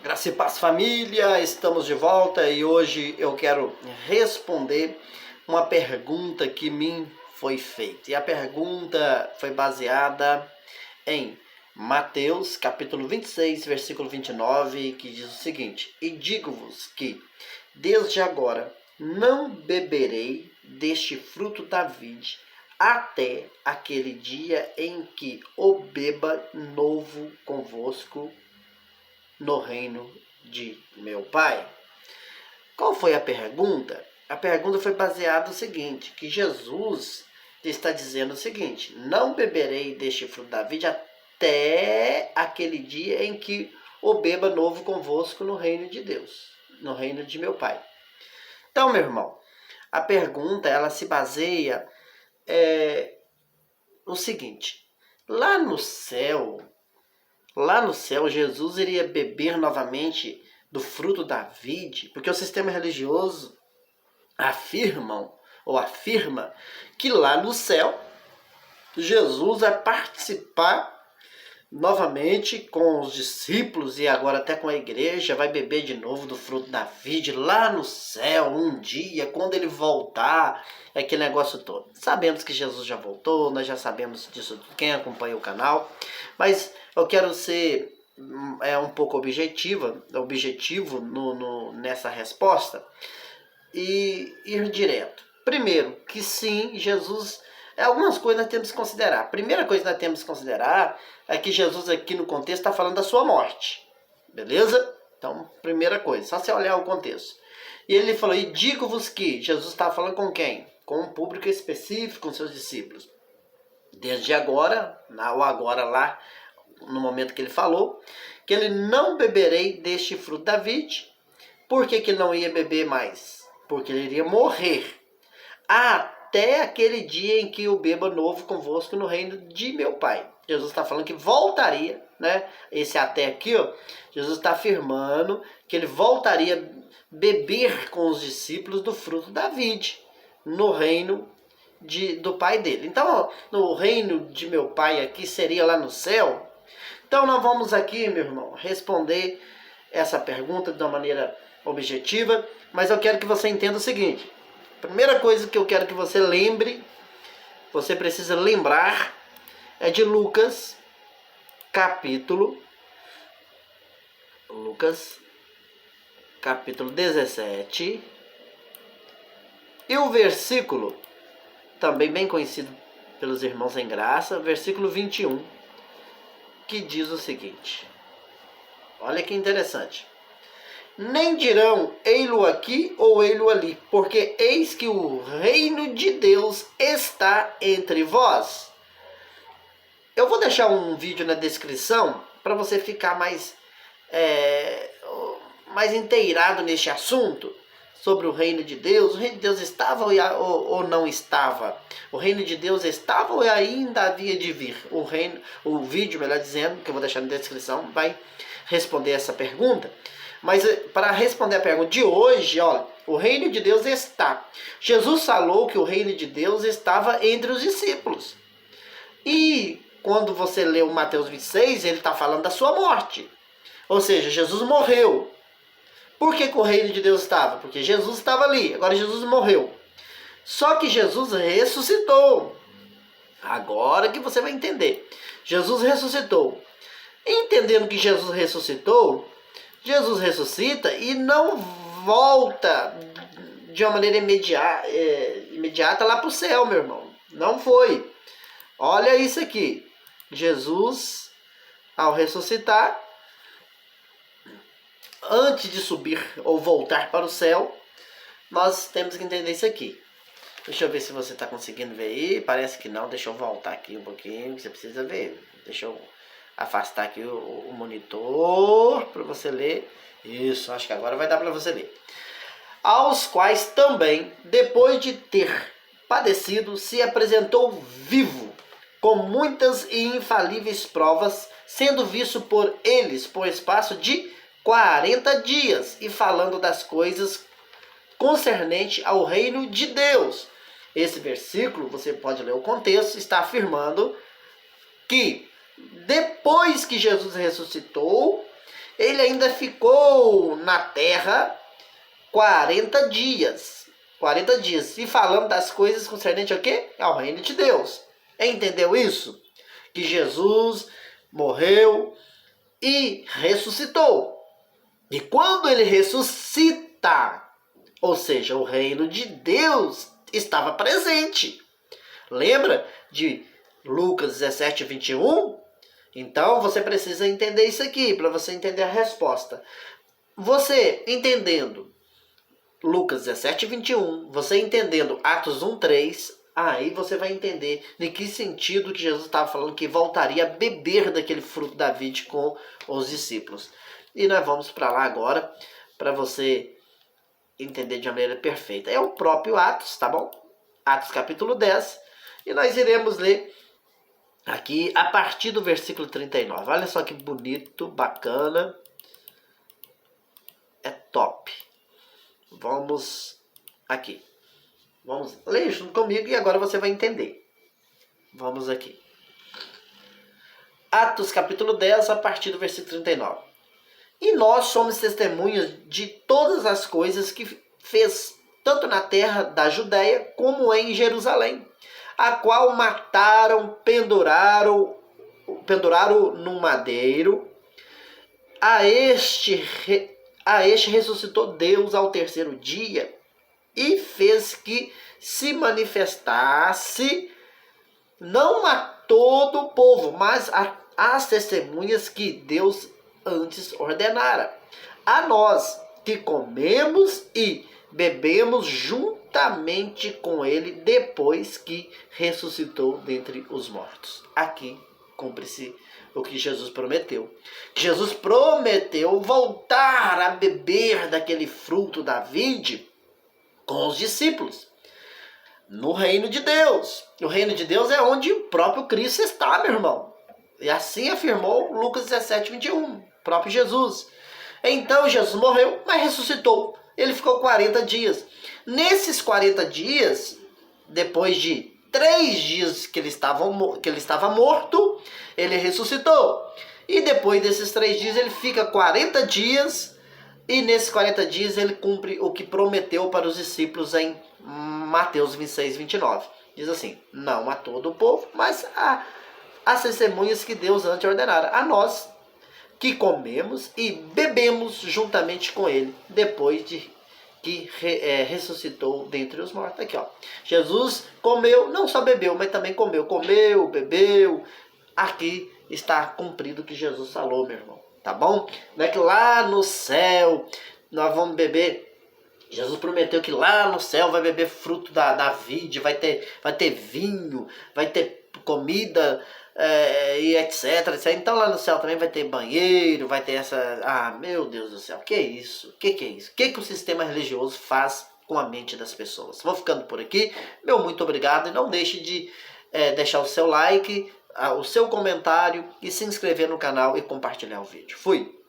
Graça e paz, família, estamos de volta e hoje eu quero responder uma pergunta que me foi feita. E a pergunta foi baseada em Mateus, capítulo 26, versículo 29, que diz o seguinte: E digo-vos que, desde agora, não beberei deste fruto da vide, até aquele dia em que o beba novo convosco no reino de meu Pai. Qual foi a pergunta? A pergunta foi baseada no seguinte, que Jesus está dizendo o seguinte: não beberei deste fruto da vide até aquele dia em que o beba novo convosco no reino de Deus, no reino de meu Pai. Então, meu irmão, a pergunta ela se baseia no seguinte: lá no céu, Jesus iria beber novamente do fruto da vide, porque o sistema religioso afirma que lá no céu Jesus vai participar novamente com os discípulos e agora até com a igreja, vai beber de novo do fruto da vide lá no céu, um dia, quando ele voltar, aquele negócio todo. Sabemos que Jesus já voltou, nós já sabemos disso, quem acompanha o canal, mas eu quero ser um pouco objetivo nessa resposta e ir direto. Primeiro, que sim, Jesus... Algumas coisas nós temos que considerar. A primeira coisa que nós temos que considerar é que Jesus aqui no contexto está falando da sua morte. Beleza? Então, primeira coisa, só você olhar o contexto. E ele falou, e digo-vos que, Jesus está falando com quem? Com um público específico, com seus discípulos. Desde agora, ou agora lá, no momento que ele falou, que ele não beberei deste fruto da vide. Por que ele não ia beber mais? Porque ele iria morrer. Até aquele dia em que eu beba novo convosco no reino de meu Pai. Jesus está falando que voltaria, né? Esse até aqui, ó, Jesus está afirmando que ele voltaria a beber com os discípulos do fruto da vide, no reino do Pai dele. Então, ó, no reino de meu Pai aqui seria lá no céu. Então, nós vamos aqui, meu irmão, responder essa pergunta de uma maneira objetiva, mas eu quero que você entenda o seguinte. Primeira coisa que eu quero que você lembre, você precisa lembrar, é de Lucas, capítulo 17, e o versículo, também bem conhecido pelos irmãos em graça, versículo 21, que diz o seguinte, olha que interessante. Nem dirão, ei-lo aqui ou ei-lo ali, porque eis que o reino de Deus está entre vós. Eu vou deixar um vídeo na descrição para você ficar mais inteirado neste assunto sobre o reino de Deus. O reino de Deus estava ou não estava? O reino de Deus estava ou ainda havia de vir? O vídeo, melhor dizendo, que eu vou deixar na descrição, vai responder essa pergunta. Mas para responder a pergunta de hoje, olha, o reino de Deus está. Jesus falou que o reino de Deus estava entre os discípulos. E quando você lê o Mateus 26, ele está falando da sua morte. Ou seja, Jesus morreu. Por que o reino de Deus estava? Porque Jesus estava ali, agora Jesus morreu. Só que Jesus ressuscitou. Agora que você vai entender. Jesus ressuscitou. Entendendo que Jesus ressuscitou, Jesus ressuscita e não volta de uma maneira imediata lá para o céu, meu irmão. Não foi. Olha isso aqui. Jesus, ao ressuscitar, antes de subir ou voltar para o céu, nós temos que entender isso aqui. Deixa eu ver se você está conseguindo ver aí. Parece que não. Deixa eu voltar aqui um pouquinho, que você precisa ver. Deixa eu afastar aqui o monitor para você ler. Isso, acho que agora vai dar para você ler. Aos quais também, depois de ter padecido, se apresentou vivo, com muitas e infalíveis provas, sendo visto por eles por espaço de 40 dias, e falando das coisas concernente ao reino de Deus. Esse versículo, você pode ler o contexto, está afirmando que depois que Jesus ressuscitou, ele ainda ficou na terra 40 dias. 40 dias. E falando das coisas concernentes ao quê? Ao reino de Deus. Entendeu isso? Que Jesus morreu e ressuscitou. E quando ele ressuscita, ou seja, o reino de Deus estava presente. Lembra de Lucas 17, 21? Então você precisa entender isso aqui para você entender a resposta. Você entendendo Lucas 17, 21, você entendendo Atos 1, 3, aí você vai entender em que sentido que Jesus estava falando que voltaria a beber daquele fruto da vide com os discípulos. E nós vamos para lá agora, para você entender de uma maneira perfeita. É o próprio Atos, tá bom? Atos capítulo 10. E nós iremos ler aqui a partir do versículo 39. Olha só que bonito, bacana. É top. Vamos aqui. Vamos ler junto comigo e agora você vai entender. Vamos aqui. Atos capítulo 10, a partir do versículo 39. E nós somos testemunhas de todas as coisas que fez, tanto na terra da Judéia como em Jerusalém, a qual mataram, penduraram num madeiro. A este ressuscitou Deus ao terceiro dia e fez que se manifestasse não a todo o povo, mas às testemunhas que Deus antes ordenara. A nós que comemos e bebemos juntamente com ele depois que ressuscitou dentre os mortos. Aqui cumpre-se o que Jesus prometeu. Jesus prometeu voltar a beber daquele fruto da vide com os discípulos no reino de Deus. O reino de Deus é onde o próprio Cristo está, meu irmão. E assim afirmou Lucas 17, 21, o próprio Jesus. Então Jesus morreu, mas ressuscitou. Ele ficou 40 dias. Nesses 40 dias, depois de 3 dias que ele estava morto, ele ressuscitou. E depois desses 3 dias, ele fica 40 dias. E nesses 40 dias, ele cumpre o que prometeu para os discípulos em Mateus 26, 29. Diz assim: não a todo o povo, mas as testemunhas que Deus antes ordenara. A nós que comemos e bebemos juntamente com ele, depois de que ressuscitou dentre os mortos. Aqui, ó. Jesus comeu, não só bebeu, mas também comeu, bebeu. Aqui está cumprido o que Jesus falou, meu irmão. Tá bom? Não é que lá no céu nós vamos beber. Jesus prometeu que lá no céu vai beber fruto da vide, vai ter vinho, vai ter comida, e etc. Então lá no céu também vai ter banheiro, vai ter essa... Ah, meu Deus do céu, que é isso? Que é isso? O que o sistema religioso faz com a mente das pessoas? Vou ficando por aqui. Meu muito obrigado. E não deixe de deixar o seu like, o seu comentário e se inscrever no canal e compartilhar o vídeo. Fui!